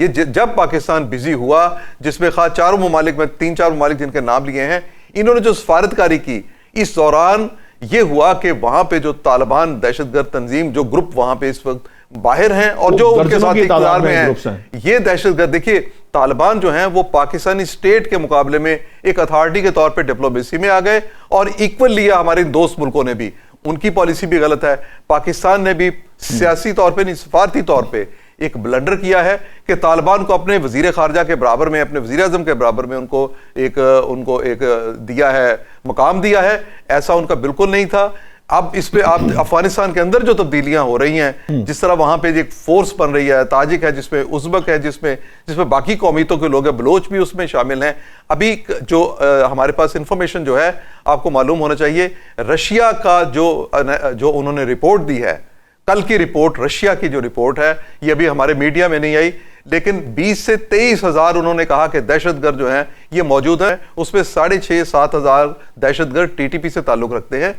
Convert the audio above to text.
یہ جب پاکستان بزی ہوا، جس میں خواہ چاروں ممالک میں 3-4 ممالک جن کے نام لیے ہیں، انہوں نے جو سفارتکاری کی، اس دوران یہ ہوا کہ وہاں پہ جو طالبان دہشت گرد تنظیم، جو گروپ وہاں پہ اس وقت باہر ہیں اور جو ان کے ساتھ اقتدار میں ہیں، یہ دہشت گرد، دیکھیے طالبان جو ہیں وہ پاکستانی اسٹیٹ کے مقابلے میں ایک اتھارٹی کے طور پہ ڈپلومیسی میں آ گئے، اور ایکول لیا ہمارے دوست ملکوں نے بھی. ان کی پالیسی بھی غلط ہے. پاکستان نے بھی سیاسی طور پہ نہیں، سفارتی طور پہ ایک بلنڈر کیا ہے کہ طالبان کو اپنے وزیر خارجہ کے برابر میں، اپنے وزیر اعظم کے برابر میں ان کو ایک دیا ہے، مقام دیا ہے. ایسا ان کا بالکل نہیں تھا. اب اس پہ آپ افغانستان کے اندر جو تبدیلیاں ہو رہی ہیں، جس طرح وہاں پہ ایک فورس بن رہی ہے، تاجک ہے جس میں، ازبک ہے جس میں باقی قومیتوں کے لوگ ہیں، بلوچ بھی اس میں شامل ہیں. ابھی جو ہمارے پاس انفارمیشن جو ہے آپ کو معلوم ہونا چاہیے، رشیا کا جو انہوں نے رپورٹ دی ہے، کل کی رپورٹ، رشیا کی جو رپورٹ ہے، یہ ابھی ہمارے میڈیا میں نہیں آئی، لیکن 20 سے 23 ہزار انہوں نے کہا کہ دہشت گرد جو ہیں یہ موجود ہیں. اس میں 6,500-7,000 دہشت گرد TTP سے تعلق رکھتے ہیں.